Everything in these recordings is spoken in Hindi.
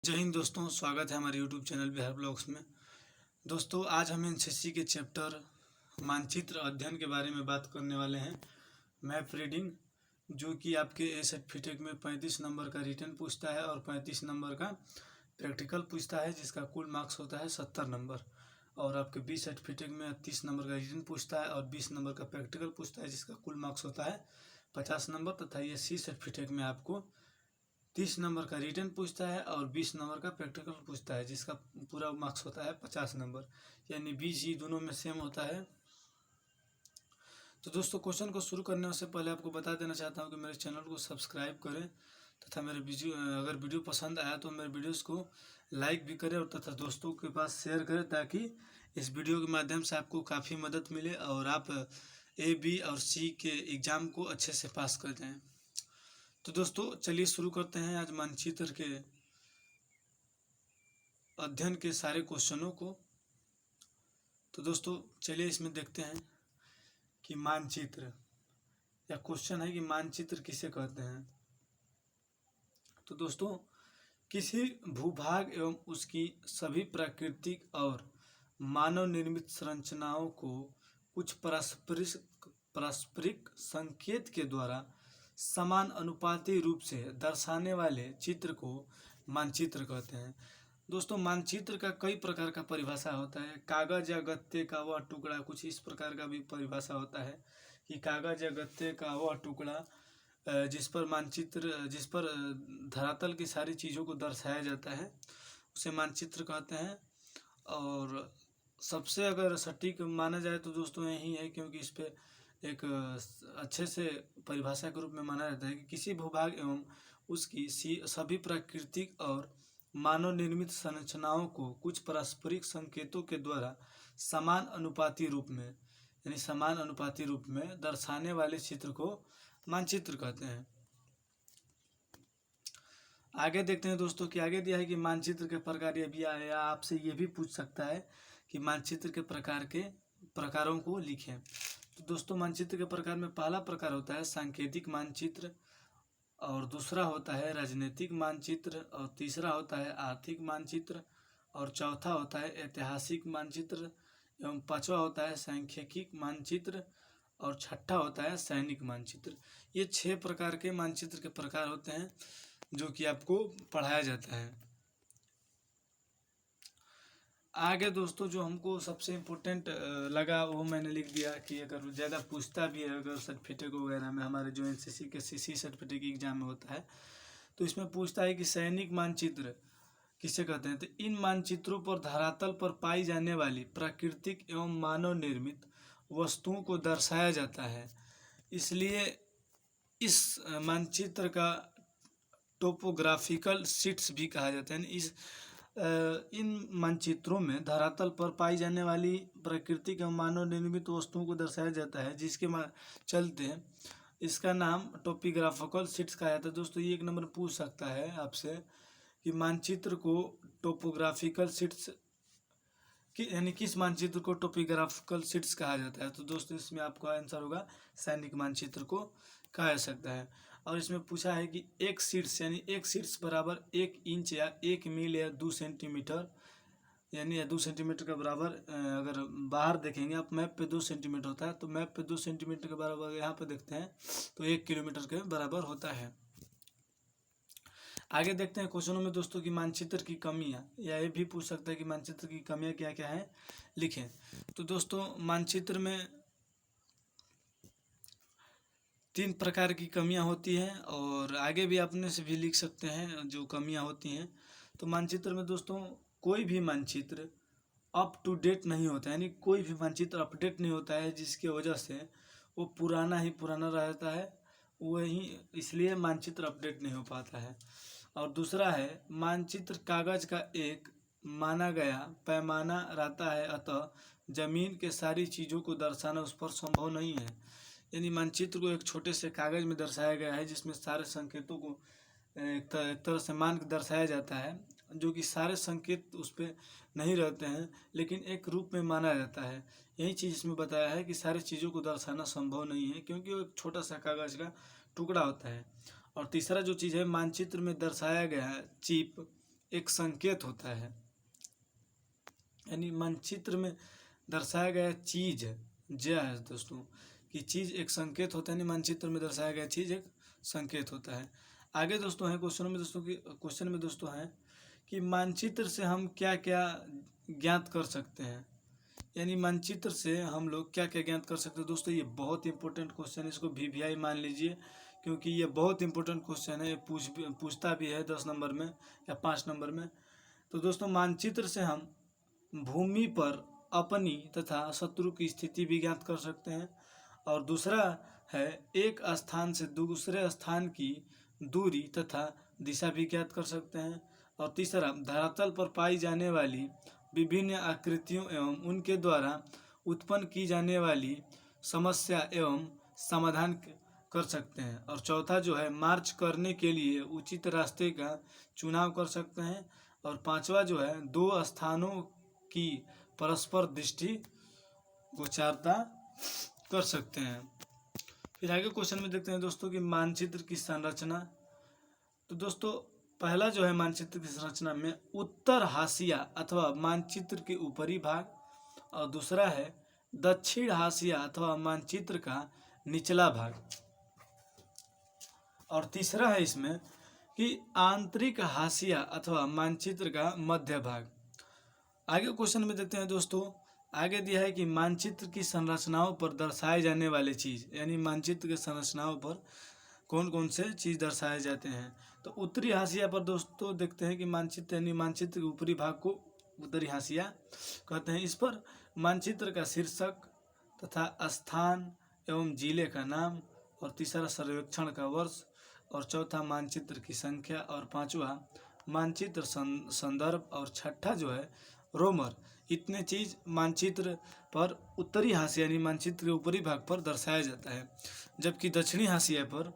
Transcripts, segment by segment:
जय हिंद दोस्तों, स्वागत है हमारे यूट्यूब चैनल बिहार ब्लॉग्स में। दोस्तों, आज हम एनसीसी के चैप्टर मानचित्र अध्ययन के बारे में बात करने वाले हैं। मैप रीडिंग, जो कि आपके ए सर्टिफिकेट में 35 नंबर का रिटन पूछता है और 35 नंबर का प्रैक्टिकल पूछता है, जिसका कुल मार्क्स होता है 70 नंबर। और आपके बी सर्टिफिकेट में 30 नंबर का रिटन पूछता है और 20 नंबर का प्रैक्टिकल पूछता है, जिसका कुल मार्क्स होता है 50 नंबर। तथा ये सी सर्टिफिकेट में आपको 30 नंबर का रिटन पूछता है और 20 नंबर का प्रैक्टिकल पूछता है, जिसका पूरा मार्क्स होता है 50 नंबर। यानी बी सी दोनों में सेम होता है। तो दोस्तों, क्वेश्चन को शुरू करने से पहले आपको बता देना चाहता हूँ कि मेरे चैनल को सब्सक्राइब करें तथा मेरे अगर वीडियो पसंद आया तो मेरे वीडियोस को लाइक भी करें और तथा दोस्तों के पास शेयर करें, ताकि इस वीडियो के माध्यम से आपको काफ़ी मदद मिले और आप ए बी और सी के एग्ज़ाम को अच्छे से पास कर जाएँ। तो दोस्तों, चलिए शुरू करते हैं आज मानचित्र के अध्ययन के सारे क्वेश्चनों को। तो दोस्तों, चलिए इसमें देखते हैं कि मानचित्र, या क्वेश्चन है कि मानचित्र किसे कहते हैं। तो दोस्तों, किसी भूभाग एवं उसकी सभी प्राकृतिक और मानव निर्मित संरचनाओं को कुछ पारस्परिक संकेत के द्वारा समान अनुपाती रूप से दर्शाने वाले चित्र को मानचित्र कहते हैं। दोस्तों, मानचित्र का कई प्रकार का परिभाषा होता है। कागज या गत्ते का वह टुकड़ा, कुछ इस प्रकार का भी परिभाषा होता है कि कागज या गत्ते का वह टुकड़ा जिस पर धरातल की सारी चीज़ों को दर्शाया जाता है, उसे मानचित्र कहते हैं। और सबसे अगर सटीक माना जाए तो दोस्तों यही है, क्योंकि इस पे एक अच्छे से परिभाषा के रूप में माना जाता है कि किसी भूभाग एवं उसकी सभी प्राकृतिक और मानव निर्मित संरचनाओं को कुछ पारस्परिक संकेतों के द्वारा समान अनुपाती रूप में, यानी समान अनुपाती रूप में दर्शाने वाले चित्र को मानचित्र कहते हैं। आगे देखते हैं दोस्तों कि आगे दिया है कि मानचित्र के प्रकार ये भी आया, आपसे ये भी पूछ सकता है कि मानचित्र के प्रकारों को लिखें। तो दोस्तों, मानचित्र के प्रकार में पहला प्रकार होता है सांकेतिक मानचित्र, और दूसरा होता है राजनीतिक मानचित्र, और तीसरा होता है आर्थिक मानचित्र, और चौथा होता है ऐतिहासिक मानचित्र, एवं पांचवा होता है सांख्यिकी मानचित्र, और छठा होता है सैनिक मानचित्र। ये 6 प्रकार के मानचित्र के प्रकार होते हैं जो कि आपको पढ़ाया जाता है। आगे दोस्तों, जो हमको सबसे इम्पोर्टेंट लगा वो मैंने लिख दिया कि अगर ज़्यादा पूछता भी है, अगर सर्टिफिकेट वगैरह में, हमारे जो एनसीसी के सीसी सर्टिफिकेट की एग्जाम में होता है, तो इसमें पूछता है कि सैनिक मानचित्र किसे कहते हैं। तो इन मानचित्रों पर धरातल पर पाई जाने वाली प्राकृतिक एवं मानव निर्मित वस्तुओं को दर्शाया जाता है, इसलिए इस मानचित्र का टोपोग्राफिकल शीट्स भी कहा जाता है। इन मानचित्रों में धरातल पर पाई जाने वाली प्राकृतिक एवं मानव निर्मित वस्तुओं को दर्शाया जाता है, जिसके चलते इसका नाम टोपोग्राफिकल शीट्स कहा जाता है। दोस्तों, ये एक नंबर पूछ सकता है आपसे कि मानचित्र को टोपोग्राफिकल शीट्स यानी किस मानचित्र को टोपोग्राफिकल शीट्स कहा जाता है। तो दोस्तों, इसमें आपका आंसर होगा सैनिक मानचित्र को कहा जा सकता है। और इसमें पूछा है कि एक शीट्स, यानी एक शीट्स बराबर 1 इंच या 1 मील या 2 सेंटीमीटर, यानी 2 सेंटीमीटर के बराबर। अगर बाहर देखेंगे आप, मैप पे 2 सेंटीमीटर होता है, तो मैप पे 2 सेंटीमीटर के बराबर यहाँ पे देखते हैं तो 1 किलोमीटर के बराबर होता है। आगे देखते हैं क्वेश्चनों में दोस्तों की मानचित्र की कमियां, या ये भी पूछ सकता है कि मानचित्र की कमियां क्या क्या है, लिखें। तो दोस्तों, मानचित्र में 3 प्रकार की कमियां होती हैं, और आगे भी अपने से भी लिख सकते हैं जो कमियां होती हैं। तो मानचित्र में दोस्तों, कोई भी मानचित्र अप टू डेट नहीं होता है, यानी कोई भी मानचित्र अपडेट नहीं होता है, जिसकी वजह से वो पुराना ही पुराना रहता है, वही इसलिए मानचित्र अपडेट नहीं हो पाता है। और दूसरा है, मानचित्र कागज का एक माना गया पैमाना रहता है, अतः जमीन के सारी चीज़ों को दर्शाना उस पर संभव नहीं है। यानी मानचित्र को एक छोटे से कागज में दर्शाया गया है, जिसमें सारे संकेतों को एक तरह से मान के दर्शाया जाता है, जो कि सारे संकेत उस पर नहीं रहते हैं, लेकिन एक रूप में माना जाता है। यही चीज़ इसमें बताया है कि सारी चीज़ों को दर्शाना संभव नहीं है, क्योंकि वो एक छोटा सा कागज का टुकड़ा होता है। और तीसरा जो चीज़ है, मानचित्र में दर्शाया गया है चिप एक संकेत होता है, यानी मानचित्र में दर्शाया गया चीज यह है दोस्तों कि चीज एक संकेत होता है, यानी मानचित्र में दर्शाया गया चीज एक संकेत होता है। आगे दोस्तों है क्वेश्चन में दोस्तों है कि मानचित्र से हम क्या क्या ज्ञात कर सकते हैं, यानी मानचित्र से हम लोग क्या क्या ज्ञात कर सकते हैं। दोस्तों ये बहुत इंपॉर्टेंट क्वेश्चन है, इसको VVI मान लीजिए, क्योंकि ये बहुत इंपॉर्टेंट क्वेश्चन है। ये पूछता भी है 10 नंबर में या 5 नंबर में। तो दोस्तों मानचित्र से हम भूमि पर अपनी तथा शत्रु की स्थिति भी ज्ञात कर सकते हैं, और दूसरा है एक स्थान से दूसरे स्थान की दूरी तथा दिशा भी ज्ञात कर सकते हैं, और तीसरा धरातल पर पाई जाने वाली विभिन्न आकृतियों एवं उनके द्वारा उत्पन्न की जाने वाली समस्या एवं समाधान कर सकते हैं, और चौथा जो है मार्च करने के लिए उचित रास्ते का चुनाव कर सकते हैं, और पांचवा जो है दो स्थानों की परस्पर दृष्टि गोचरता कर सकते हैं। फिर आगे क्वेश्चन में देखते हैं दोस्तों कि मानचित्र की संरचना। तो दोस्तों पहला जो है मानचित्र की संरचना में उत्तर हाशिया अथवा मानचित्र के ऊपरी भाग, और दूसरा है दक्षिण हाशिया अथवा मानचित्र का निचला भाग, और तीसरा है इसमें कि आंतरिक हाशिया अथवा मानचित्र का मध्य भाग। आगे क्वेश्चन में देखते हैं दोस्तों, आगे दिया है कि मानचित्र की संरचनाओं पर दर्शाए जाने वाले चीज, यानी मानचित्र की संरचनाओं पर कौन कौन से चीज दर्शाए जाते हैं। तो उत्तरी हाशिया पर दोस्तों देखते हैं कि मानचित्र यानी मानचित्र के ऊपरी भाग को उत्तरी हाशिया कहते हैं। इस पर मानचित्र का शीर्षक तथा स्थान एवं जिले का नाम, और तीसरा सर्वेक्षण का वर्ष, और चौथा मानचित्र की संख्या, और पांचवा मानचित्र संदर्भ, और छठा जो है रोमर। इतने चीज मानचित्र पर उत्तरी हाशिया यानी मानचित्र के ऊपरी भाग पर दर्शाया जाता है, जबकि दक्षिणी हाशिया पर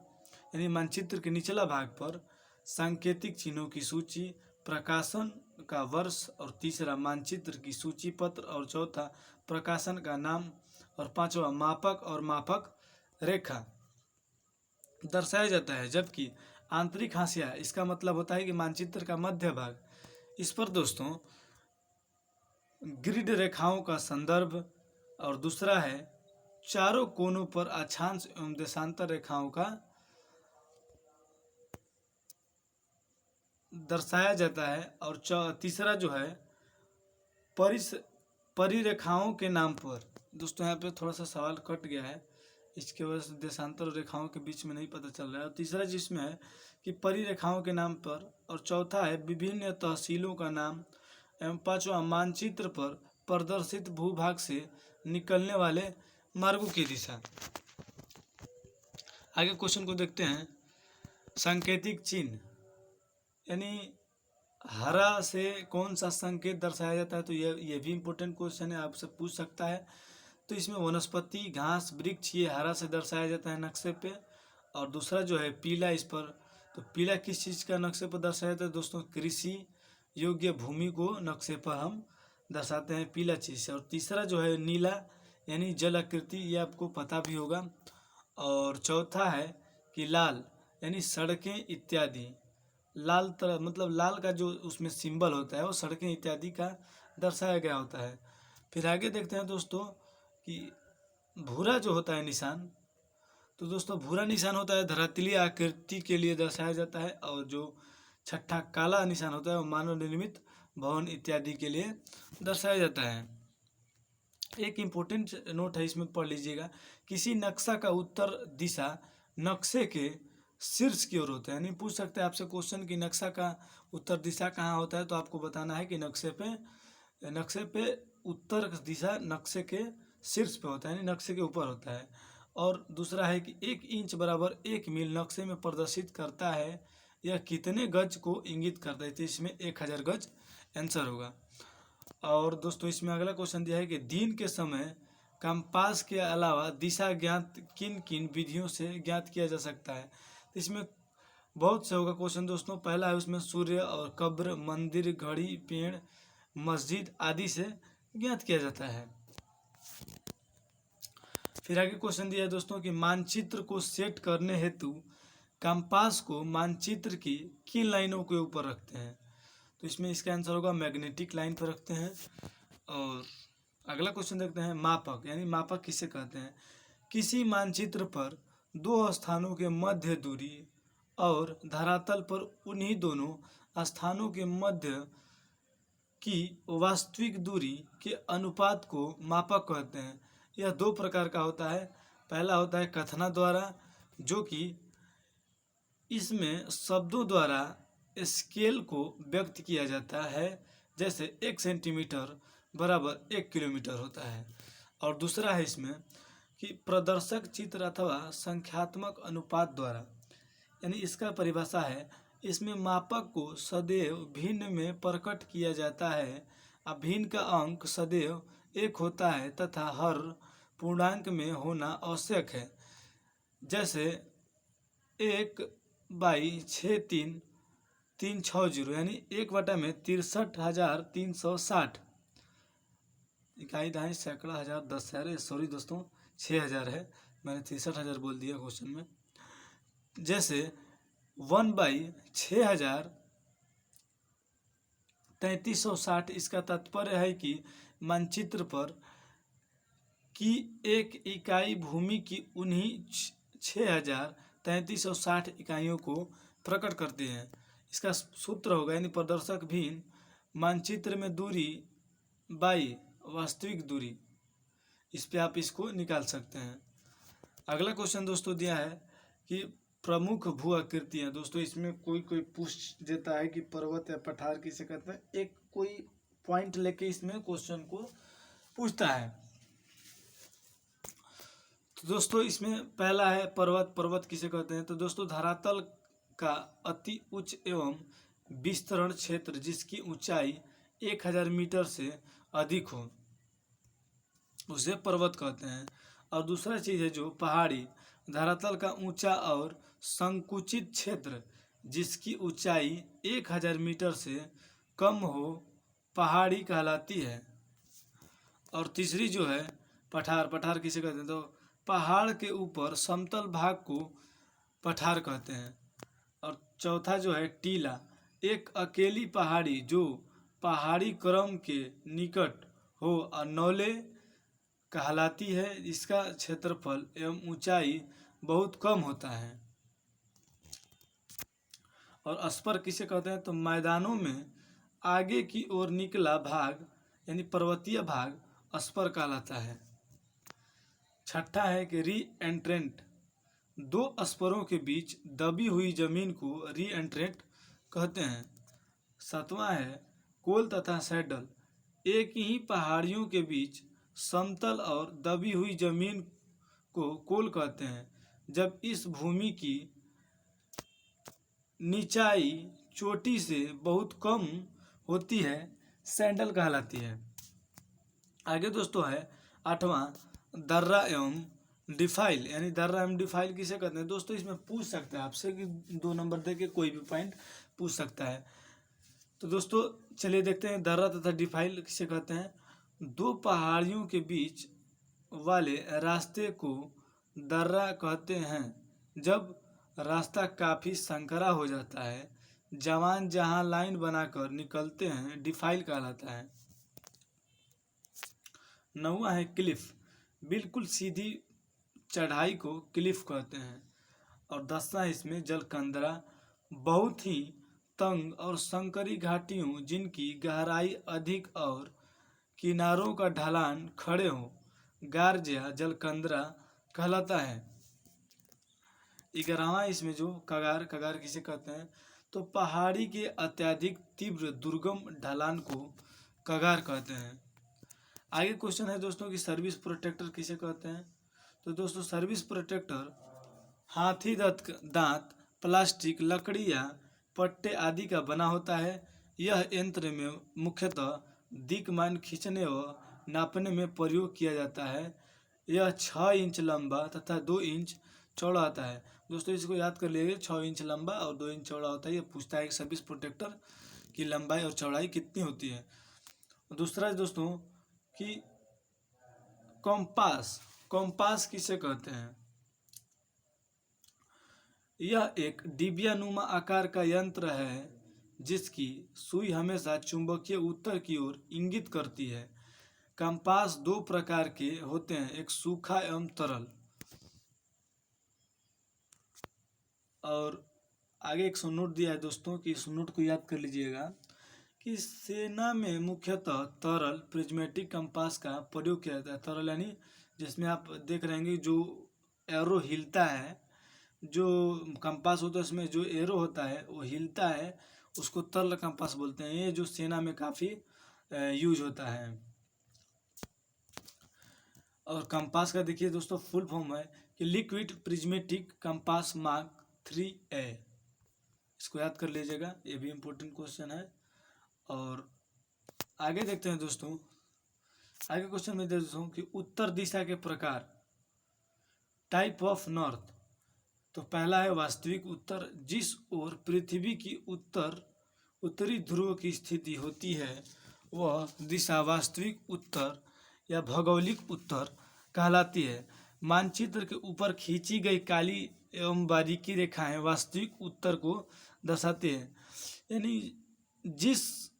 यानी मानचित्र के निचला भाग पर सांकेतिक चिन्हों की सूची, प्रकाशन का वर्ष, और तीसरा मानचित्र की सूची पत्र, और चौथा प्रकाशन का नाम, और पांचवा मापक और मापक रेखा दर्शाया जाता है। जबकि आंतरिक हाशिया इसका मतलब होता है कि मानचित्र का मध्य भाग, इस पर दोस्तों ग्रिड रेखाओं का संदर्भ, और दूसरा है चारों कोनों पर अक्षांश एवं देशांतर रेखाओं का दर्शाया जाता है, और तीसरा जो है परिरेखाओं के नाम पर। दोस्तों यहाँ पे थोड़ा सा सवाल कट गया है, इसके वजह से देशांतर रेखाओं के बीच में नहीं पता चल रहा है। और तीसरा जिसमें है कि परिरेखाओं के नाम पर, और चौथा है विभिन्न तहसीलों का नाम, एवं पांचवा मानचित्र पर प्रदर्शित भूभाग से निकलने वाले मार्गों की दिशा। आगे क्वेश्चन को देखते हैं, सांकेतिक चिन्ह, यानी हरा से कौन सा संकेत दर्शाया जाता है। तो ये भी इम्पोर्टेंट क्वेश्चन है, आपसे पूछ सकता है। तो इसमें वनस्पति, घास, वृक्ष, ये हरा से दर्शाया जाता है नक्शे पे, और दूसरा जो है पीला, इस पर तो पीला किस चीज़ का नक्शे पर दर्शाया जाता है दोस्तों, कृषि योग्य भूमि को नक्शे पर हम दर्शाते हैं पीला चीज़ से। और तीसरा जो है नीला यानी जल आकृति, ये आपको पता भी होगा। और चौथा है कि लाल यानी सड़कें इत्यादि, लाल तरह मतलब लाल का जो उसमें सिंबल होता है वो सड़कें इत्यादि का दर्शाया गया होता है। फिर आगे देखते हैं दोस्तों कि भूरा जो होता है निशान, तो दोस्तों भूरा निशान होता है धरातलीय आकृति के लिए दर्शाया जाता है, और जो छठा काला निशान होता है वो मानव निर्मित भवन इत्यादि के लिए दर्शाया जाता है। एक इम्पोर्टेंट नोट है, इसमें पढ़ लीजिएगा, किसी नक्शा का उत्तर दिशा नक्शे के शीर्ष की ओर होता है। यानी पूछ सकते हैं आपसे क्वेश्चन कि नक्शा का उत्तर दिशा कहाँ होता है, तो आपको बताना है कि नक्शे पे उत्तर दिशा नक्शे के शीर्ष पे होता है, यानी नक्शे के ऊपर होता है। और दूसरा है कि 1 इंच बराबर 1 मील नक्शे में प्रदर्शित करता है, यह कितने गज को इंगित करता है। तो इसमें 1000 गज आंसर होगा। और दोस्तों इसमें अगला क्वेश्चन दिया है कि दिन के समय कंपास के अलावा दिशा ज्ञात किन किन विधियों से ज्ञात किया जा सकता है। तो इसमें बहुत से होगा क्वेश्चन दोस्तों। पहला है उसमें सूर्य और कब्र, मंदिर, घड़ी, पेड़, मस्जिद आदि से ज्ञात किया जाता है। फिर आगे क्वेश्चन दिया है दोस्तों कि मानचित्र को सेट करने हेतु कंपास को मानचित्र की किन लाइनों के ऊपर रखते हैं। तो इसमें इसका आंसर होगा मैग्नेटिक लाइन पर रखते हैं। और अगला क्वेश्चन देखते हैं, मापक यानी मापक किसे कहते हैं? किसी मानचित्र पर दो स्थानों के मध्य दूरी और धरातल पर उन्हीं दोनों स्थानों के मध्य की वास्तविक दूरी के अनुपात को मापक कहते हैं। यह दो प्रकार का होता है। पहला होता है कथना द्वारा, जो कि इसमें शब्दों द्वारा स्केल को व्यक्त किया जाता है, जैसे 1 सेंटीमीटर बराबर 1 किलोमीटर होता है। और दूसरा है इसमें कि प्रदर्शक चित्र अथवा संख्यात्मक अनुपात द्वारा, यानी इसका परिभाषा है, इसमें मापक को सदैव भिन्न में प्रकट किया जाता है। अब भिन्न का अंक सदैव 1 होता है तथा हर पूर्णांक में होना आवश्यक है। जैसे 1/6360 यानी 1/63,360 इकाई दहाई सैकड़ा हजार दस हजार, सॉरी दोस्तों 6000 है, मैंने 63,000 बोल दिया क्वेश्चन में। जैसे 1/6360, इसका तात्पर्य है कि मानचित्र पर की एक इकाई भूमि की उन्हीं 6360 इकाइयों को प्रकट करते हैं। इसका सूत्र होगा, यानी प्रदर्शक भिन्न मानचित्र में दूरी बाई वास्तविक दूरी। इस पे आप इसको निकाल सकते हैं। अगला क्वेश्चन दोस्तों दिया है कि प्रमुख भू आकृतियाँ। दोस्तों इसमें कोई पूछ देता है कि पर्वत या पठार किसे कहते हैं, एक कोई पॉइंट लेके इसमें क्वेश्चन को पूछता है। तो दोस्तों इसमें पहला है पर्वत किसे कहते हैं? तो दोस्तों धरातल का अति उच्च एवं विस्तरण क्षेत्र जिसकी ऊंचाई 1000 मीटर से अधिक हो, उसे पर्वत कहते हैं। और दूसरा चीज़ है जो पहाड़ी, धरातल का ऊंचा और संकुचित क्षेत्र जिसकी ऊंचाई 1000 मीटर से कम हो, पहाड़ी कहलाती है। और तीसरी जो है पठार किसे कहते हैं? तो पहाड़ के ऊपर समतल भाग को पठार कहते हैं। और चौथा जो है टीला, एक अकेली पहाड़ी जो पहाड़ी क्रम के निकट हो और नौले कहलाती है। इसका क्षेत्रफल एवं ऊंचाई बहुत कम होता है। और स्पर किसे कहते हैं? तो मैदानों में आगे की ओर निकला भाग यानी पर्वतीय भाग स्पर कहलाता है। छठा है कि री एंट्रेंट, दो स्परों के बीच दबी हुई जमीन को री एंट्रेंट कहते हैं। सातवां है कोल तथा सैडल, एक ही पहाड़ियों के बीच समतल और दबी हुई जमीन को कोल कहते हैं। जब इस भूमि की निचाई चोटी से बहुत कम होती है, सैंडल कहलाती है। आगे दोस्तों है आठवां दर्रा एवं डिफाइल, यानी दर्रा एवं डिफाइल किसे कहते हैं? दोस्तों इसमें पूछ सकता है आपसे कि 2 नंबर दे के कोई भी पॉइंट पूछ सकता है। तो दोस्तों चलिए देखते हैं दर्रा तथा डिफाइल किसे कहते हैं। दो पहाड़ियों के बीच वाले रास्ते को दर्रा कहते हैं। जब रास्ता काफ़ी संकरा हो जाता है, जवान जहां लाइन बनाकर निकलते हैं, डिफाइल कहलाता है। 9वां है क्लिफ, बिल्कुल सीधी चढ़ाई को क्लिफ कहते हैं। और 10वां इसमें जलकंदरा, बहुत ही तंग और संकरी घाटियों जिनकी गहराई अधिक और किनारों का ढलान खड़े हो, गार्जिया जलकंदरा कहलाता है। 11वां इसमें जो कगार किसे कहते हैं? तो पहाड़ी के अत्यधिक तीव्र दुर्गम ढलान को कगार कहते हैं। आगे क्वेश्चन है दोस्तों कि सर्विस प्रोटेक्टर किसे कहते हैं? तो दोस्तों सर्विस प्रोटेक्टर हाथी दांत, प्लास्टिक, लकड़ी या पट्टे आदि का बना होता है। यह यंत्र में मुख्यतः दिक्मान खींचने व नापने में प्रयोग किया जाता है। यह 6 इंच लंबा तथा 2 इंच चौड़ा होता है। दोस्तों इसको याद कर लीजिए, 6 इंच लंबा और 2 इंच चौड़ा होता है। ये पूछता है कि सर्विस प्रोटेक्टर की लंबाई और चौड़ाई कितनी होती है। दूसरा है दोस्तों कि कॉम्पास किसे कहते हैं? यह एक डिबियानुमा आकार का यंत्र है जिसकी सुई हमेशा चुंबकीय उत्तर की ओर इंगित करती है। कंपास दो प्रकार के होते हैं, एक सूखा एवं तरल। और आगे एक नोट दिया है दोस्तों कि इस नोट को याद कर लीजिएगा कि सेना में मुख्यतः तरल प्रिज्मेटिक कंपास का प्रयोग किया जाता है। तरल यानी जिसमें आप देख रहे हैं जो एरो हिलता है, जो कंपास होता है उसमें जो एरो होता है वो हिलता है, उसको तरल कंपास बोलते हैं। ये जो सेना में काफ़ी यूज होता है। और कंपास का देखिए दोस्तों फुल फॉर्म है कि liquid prismatic compass mark 3A। इसको याद कर लीजिएगा, ये भी इम्पोर्टेंट क्वेश्चन है। और आगे देखते हैं दोस्तों, आगे क्वेश्चन में देखते हूँ कि उत्तर दिशा के प्रकार, टाइप ऑफ नॉर्थ। तो पहला है वास्तविक उत्तर, जिस ओर पृथ्वी की उत्तरी ध्रुव की स्थिति होती है वह दिशा वास्तविक उत्तर या भौगोलिक उत्तर कहलाती है। मानचित्र के ऊपर खींची गई काली एवं बारीकी रेखाएं वास्तविक उत्तर को दर्शाती हैं। यानी जिस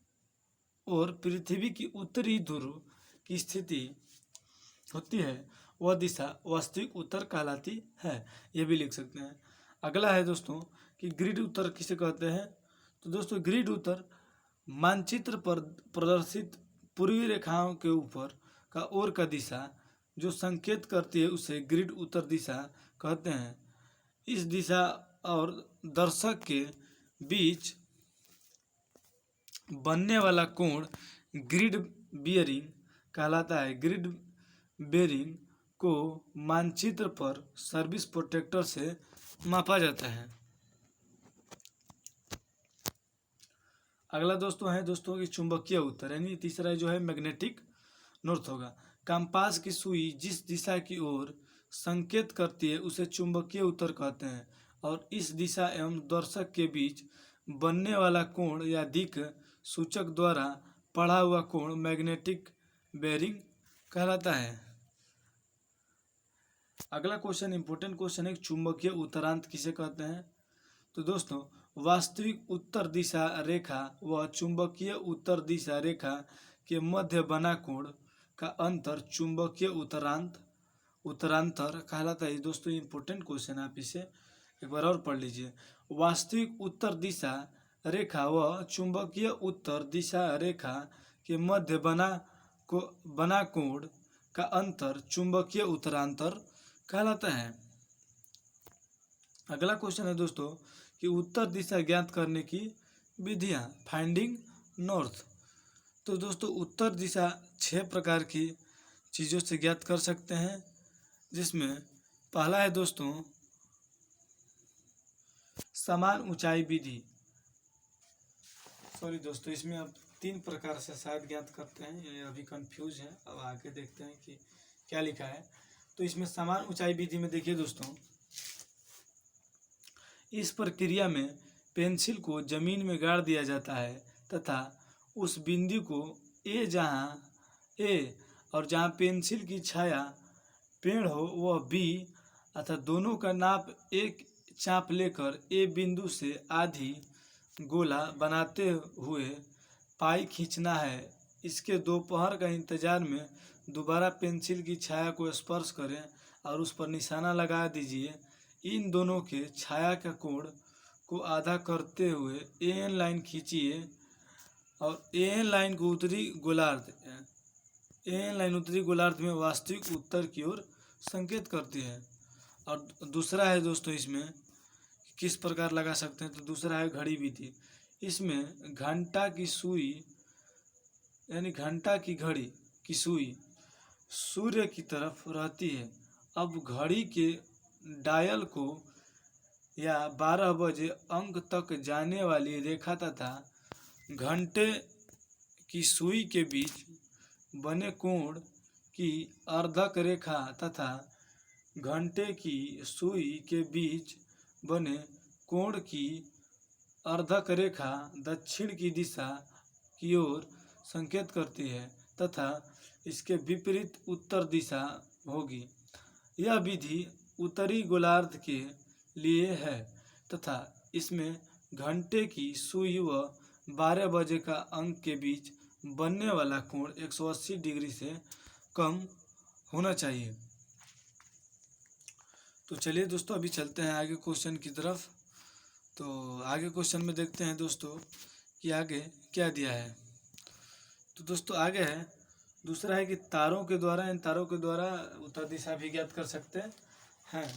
और पृथ्वी की उत्तरी ध्रुव की स्थिति होती है वह दिशा वास्तविक उत्तर कहलाती है, ये भी लिख सकते हैं। अगला है दोस्तों कि ग्रिड उत्तर किसे कहते हैं। तो दोस्तों ग्रिड उत्तर मानचित्र पर प्रदर्शित पूर्वी रेखाओं के ऊपर का ओर का दिशा जो संकेत करती है उसे ग्रिड उत्तर दिशा कहते हैं। इस दिशा और दर्शक के बीच बनने वाला कोण ग्रिड बियरिंग कहलाता है। ग्रिड बेरिंग को मानचित्र पर सर्विस प्रोटेक्टर से मापा जाता है। अगला दोस्तों है दोस्तों की चुंबकीय उत्तर, यानी तीसरा जो है मैग्नेटिक नॉर्थ होगा। कंपास की सुई जिस दिशा की ओर संकेत करती है उसे चुंबकीय उत्तर कहते हैं। और इस दिशा एवं दर्शक के बीच बनने वाला कोण या दिक् सूचक द्वारा पढ़ा हुआ कोण मैग्नेटिक बेरिंग कहलाता है। अगला क्वेश्चन इंपॉर्टेंट क्वेश्चन है, चुंबकीय उत्तरांत किसे कहते हैं। तो दोस्तों वास्तविक उत्तर दिशा रेखा व चुंबकीय उत्तर दिशा रेखा के मध्य बना कोण का अंतर चुंबकीय उत्तरांतर कहलाता है। दोस्तों इंपॉर्टेंट क्वेश्चन है, आप इसे एक बार और पढ़ लीजिए। वास्तविक उत्तर दिशा रेखा व चुंबकीय उत्तर दिशा रेखा के मध्य बना कोण का अंतर चुंबकीय उत्तरांतर कहलाता है। अगला क्वेश्चन है दोस्तों कि उत्तर दिशा ज्ञात करने की विधियां, फाइंडिंग नॉर्थ। तो दोस्तों उत्तर दिशा 6 प्रकार की चीज़ों से ज्ञात कर सकते हैं, जिसमें पहला है दोस्तों समान ऊंचाई विधि। सॉरी दोस्तों, इसमें अब 3 प्रकार से शायद ज्ञात करते हैं, ये अभी कंफ्यूज है। अब आगे देखते हैं कि क्या लिखा है। तो इसमें समान ऊंचाई विधि में देखिए दोस्तों, इस प्रक्रिया में पेंसिल को जमीन में गाड़ दिया जाता है तथा उस बिंदु को ए और जहाँ पेंसिल की छाया पेड़ हो वह बी अतः दोनों का नाप एक चाप लेकर ए बिंदु से आधी गोला बनाते हुए पाई खींचना है। इसके दोपहर का इंतजार में दोबारा पेंसिल की छाया को स्पर्श करें और उस पर निशाना लगा दीजिए। इन दोनों के छाया का कोण को आधा करते हुए एन लाइन खींचिए और एन लाइन को उत्तरी गोलार्ध में वास्तविक उत्तर की ओर संकेत करती है। और दूसरा है दोस्तों इसमें किस प्रकार लगा सकते हैं। तो दूसरा है घड़ी विधि। इसमें घंटा की सुई यानी घंटा की घड़ी की सुई सूर्य की तरफ रहती है। अब घड़ी के डायल को या 12 बजे अंक तक जाने वाली रेखा तथा घंटे की सुई के बीच बने कोण की अर्धक रेखा तथा घंटे की सुई के बीच बने कोण की अर्धक रेखा दक्षिण की दिशा की ओर संकेत करती है तथा इसके विपरीत उत्तर दिशा होगी। यह विधि उत्तरी गोलार्ध के लिए है तथा इसमें घंटे की सुई व 12 बजे का अंक के बीच बनने वाला कोण 180 डिग्री से कम होना चाहिए। तो चलिए दोस्तों अभी चलते हैं आगे क्वेश्चन की तरफ। तो आगे क्वेश्चन में देखते हैं दोस्तों कि आगे क्या दिया है। तो दोस्तों आगे है दूसरा है कि तारों के द्वारा, इन तारों के द्वारा उत्तर दिशा भी ज्ञात कर सकते हैं।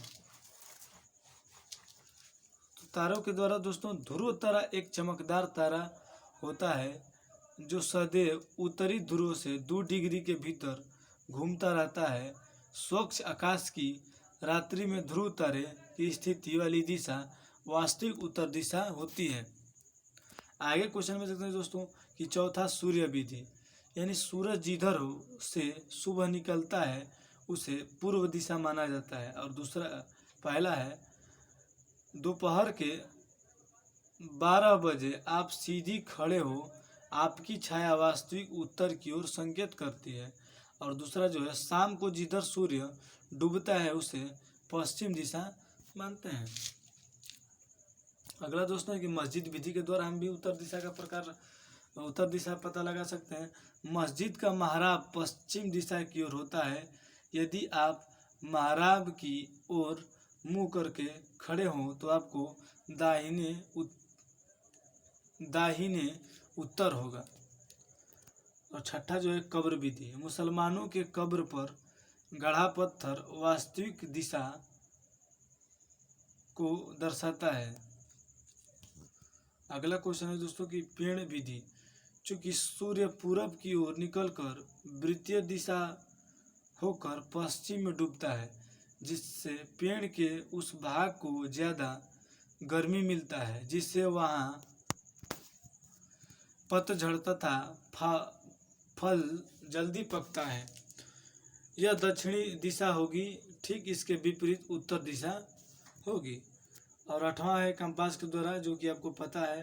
तो तारों के द्वारा दोस्तों ध्रुव तारा एक चमकदार तारा होता है जो सदैव उत्तरी ध्रुव से 2 डिग्री के भीतर घूमता रहता है। स्वच्छ आकाश की रात्रि में ध्रुव तारे की स्थिति वाली दिशा वास्तविक उत्तर दिशा होती है। आगे क्वेश्चन में देखते हैं दोस्तों कि चौथा सूर्य विधि, यानी सूरज जिधर हो से सुबह निकलता है उसे पूर्व दिशा माना जाता है। और दूसरा पहला है दोपहर के 12 बजे आप सीधी खड़े हो, आपकी छाया वास्तविक उत्तर की ओर संकेत करती है। और दूसरा जो है शाम को जिधर सूर्य डूबता है उसे पश्चिम दिशा मानते हैं। अगला दोस्तों है कि मस्जिद विधि के द्वारा हम भी उत्तर दिशा पता लगा सकते हैं। मस्जिद का महराब पश्चिम दिशा की ओर होता है। यदि आप महराब की ओर मुंह करके खड़े हों तो आपको दाहिने उत्तर होगा। और छठा जो है कब्र विधि, मुसलमानों के कब्र पर गढ़ा पत्थर वास्तविक दिशा को दर्शाता है। अगला क्वेश्चन है दोस्तों कि पेड़ विधि, चूँकि सूर्य पूरब की ओर निकलकर वृत्तीय दिशा होकर पश्चिम में डूबता है, जिससे पेड़ के उस भाग को ज़्यादा गर्मी मिलता है, जिससे वहाँ पतझड़ तथा फल जल्दी पकता है। यह दक्षिणी दिशा होगी, ठीक इसके विपरीत उत्तर दिशा होगी। और 8वां है कंपास के द्वारा, जो कि आपको पता है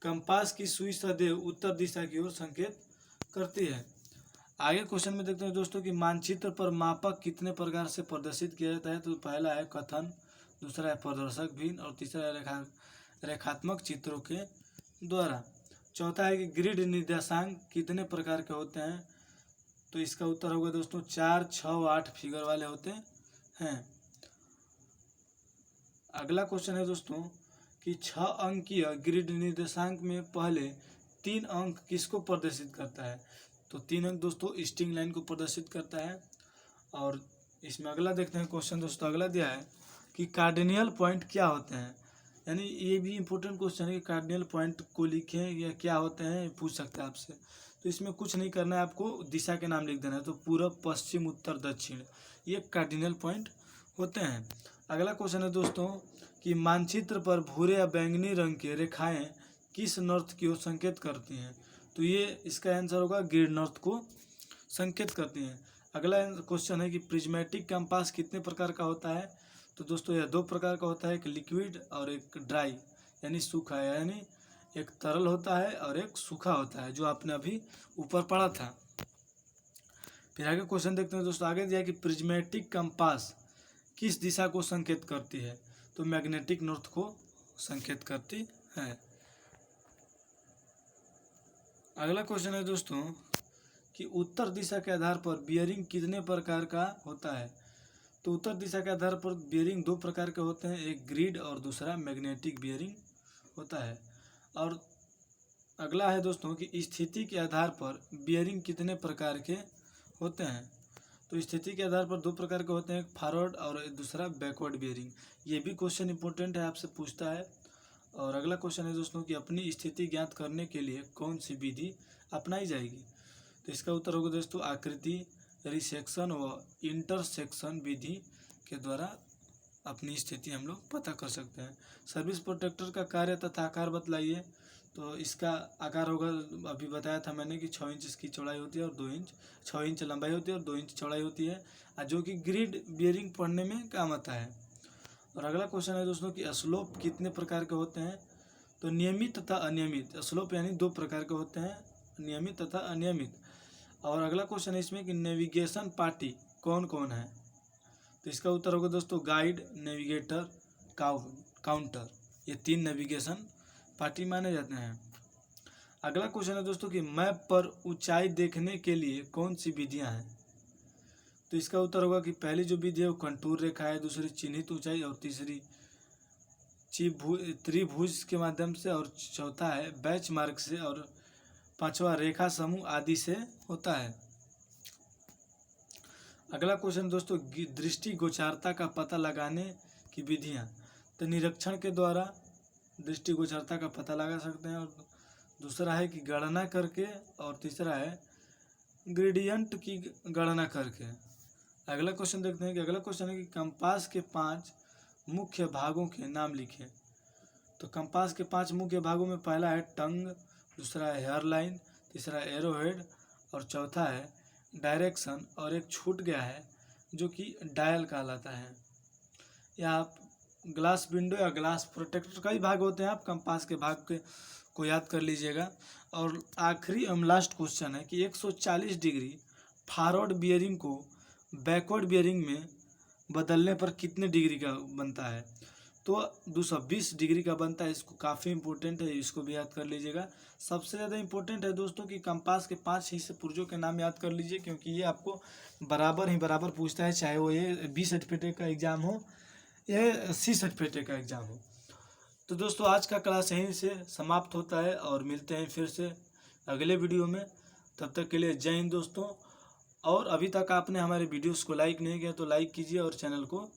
कंपास की सुई सदैव उत्तर दिशा की ओर संकेत करती है। आगे क्वेश्चन में देखते हैं दोस्तों कि मानचित्र पर मापक कितने प्रकार से प्रदर्शित किया जाता है। तो पहला है कथन, दूसरा है प्रदर्शक भिन्न और तीसरा है रेखात्मक चित्रों के द्वारा। चौथा है कि ग्रिड निर्देशांक कितने प्रकार के होते हैं। तो इसका उत्तर होगा दोस्तों 4, 6, 8 फिगर वाले होते हैं। अगला क्वेश्चन है दोस्तों कि 6 अंकीय ग्रिड निर्देशांक में पहले 3 अंक किसको प्रदर्शित करता है। तो 3 अंक दोस्तों स्ट्रिंग लाइन को प्रदर्शित करता है। और इसमें अगला देखते हैं क्वेश्चन दोस्तों, अगला दिया है कि कार्डिनल पॉइंट क्या होते हैं। यानी ये भी इम्पोर्टेंट क्वेश्चन है कि कार्डिनल पॉइंट को लिखें या क्या होते हैं, पूछ सकते हैं आपसे। तो इसमें कुछ नहीं करना है, आपको दिशा के नाम लिख देना है। तो पूरब, पश्चिम, उत्तर, दक्षिण, ये कार्डिनल पॉइंट होते हैं। अगला क्वेश्चन है दोस्तों कि मानचित्र पर भूरे या बैंगनी रंग के रेखाएं किस नॉर्थ की ओर संकेत करती हैं। तो ये इसका आंसर होगा ग्रिड नॉर्थ को संकेत करती हैं। अगला क्वेश्चन है कि प्रिज्मेटिक कंपास कितने प्रकार का होता है। तो दोस्तों यह 2 प्रकार का होता है, एक लिक्विड और एक ड्राई, यानी सूखा, यानी एक तरल होता है और एक सूखा होता है, जो आपने अभी ऊपर पढ़ा था। फिर आगे क्वेश्चन देखते हैं दोस्तों, आगे दिया कि प्रिज्मेटिक कंपास किस दिशा को संकेत करती है। तो मैग्नेटिक नॉर्थ को संकेत करती है। अगला क्वेश्चन है दोस्तों कि उत्तर दिशा के आधार पर बियरिंग कितने प्रकार का होता है। तो उत्तर दिशा के आधार पर बियरिंग 2 प्रकार के होते हैं, एक ग्रिड और दूसरा मैग्नेटिक बियरिंग होता है। और अगला है दोस्तों कि स्थिति के आधार पर बियरिंग कितने प्रकार के होते हैं। तो स्थिति के आधार पर 2 प्रकार के होते हैं, एक फॉरवर्ड और दूसरा बैकवर्ड बियरिंग। ये भी क्वेश्चन इंपॉर्टेंट है, आपसे पूछता है। और अगला क्वेश्चन है दोस्तों कि अपनी स्थिति ज्ञात करने के लिए कौन सी विधि अपनाई जाएगी। तो इसका उत्तर होगा दोस्तों आकृति, रिसेक्शन व इंटरसेक्शन विधि के द्वारा अपनी स्थिति हम लोग पता कर सकते हैं। सर्विस प्रोटेक्टर का कार्य तथा आकार बतलाइए। तो इसका आकार होगा, अभी बताया था मैंने कि 6 इंच इसकी चौड़ाई होती है और 6 इंच लंबाई होती है और 2 इंच चौड़ाई होती है, जो कि ग्रिड बियरिंग पढ़ने में काम आता है। और अगला क्वेश्चन है दोस्तों कि स्लोप कितने प्रकार के होते हैं। तो नियमित तथा अनियमित, स्लोप यानी 2 प्रकार के होते हैं, नियमित तथा अनियमित। और अगला क्वेश्चन है इसमें कि नेविगेशन पार्टी कौन कौन है। तो इसका उत्तर होगा दोस्तों गाइड, नेविगेटर, काउंटर, ये 3 नेविगेशन पार्टी माने जाते हैं। अगला क्वेश्चन है दोस्तों कि मैप पर ऊंचाई देखने के लिए कौन सी विधियां हैं। तो इसका उत्तर होगा कि पहली जो विधि है वो कंटूर रेखा है, दूसरी चिन्हित ऊंचाई, और तीसरी त्रिभुज के माध्यम से, और चौथा है बैच मार्क से, और पांचवा रेखा समूह आदि से होता है। अगला क्वेश्चन दोस्तों दृष्टि गोचरता का पता लगाने की विधियां। तो निरीक्षण के द्वारा दृष्टि गोचरता का पता लगा सकते हैं, और दूसरा है कि गणना करके, और तीसरा है ग्रेडियंट की गणना करके। अगला क्वेश्चन देखते हैं कि अगला क्वेश्चन है कि कंपास के 5 मुख्य भागों के नाम लिखें। तो कंपास के 5 मुख्य भागों में पहला है टंग, दूसरा है हेयर लाइन, तीसरा एरोहेड, और चौथा है डायरेक्शन, और एक छूट गया है जो कि डायल कहलाता है। या आप ग्लास विंडो या ग्लास प्रोटेक्टर कई भाग होते हैं, आप कंपास के भाग के को याद कर लीजिएगा। और आखिरी एवं लास्ट क्वेश्चन है कि 140 डिग्री फॉरवर्ड बियरिंग को बैकवर्ड बियरिंग में बदलने पर कितने डिग्री का बनता है। तो 220 डिग्री का बनता है। इसको काफ़ी इंपॉर्टेंट है, इसको भी याद कर लीजिएगा। सबसे ज़्यादा इंपॉर्टेंट है दोस्तों कि कंपास के 5 हिस्से पुर्जों के नाम याद कर लीजिए, क्योंकि ये आपको बराबर पूछता है, चाहे वो ये 20 सर्टिफिकेट का एग्ज़ाम हो या 80 सर्टिफिकेट का एग्ज़ाम हो। तो दोस्तों आज का क्लास यहीं से समाप्त होता है, और मिलते हैं फिर से अगले वीडियो में। तब तक के लिए जय हिंद दोस्तों। और अभी तक आपने हमारे वीडियोस को लाइक नहीं किया तो लाइक कीजिए और चैनल को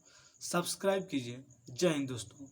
सब्सक्राइब कीजिए। जय हिंद दोस्तों।